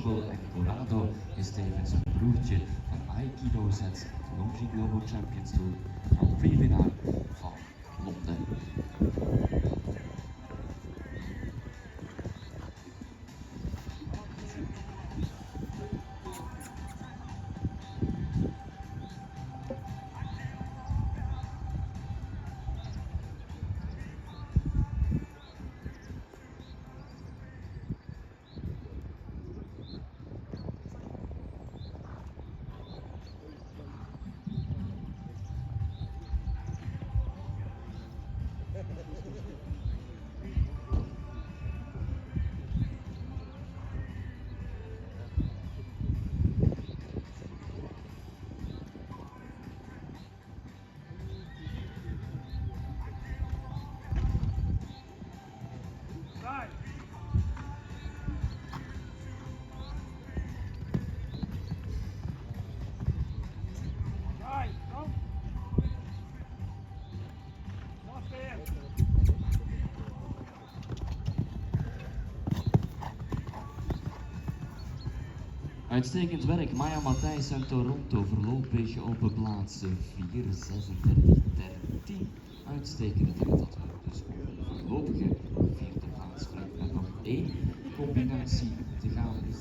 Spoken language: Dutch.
Colorado is tevens een broertje van Aikido zet de Longi Global Champions Tour Grand Prix winnaar van Londen. Uitstekend werk, Maya Matthijs en Toronto voorlopig op plaats 4, 36, 13. Uitstekende tijd dat we dus voorlopige vierde plaats. Met nog één combinatie te gaan.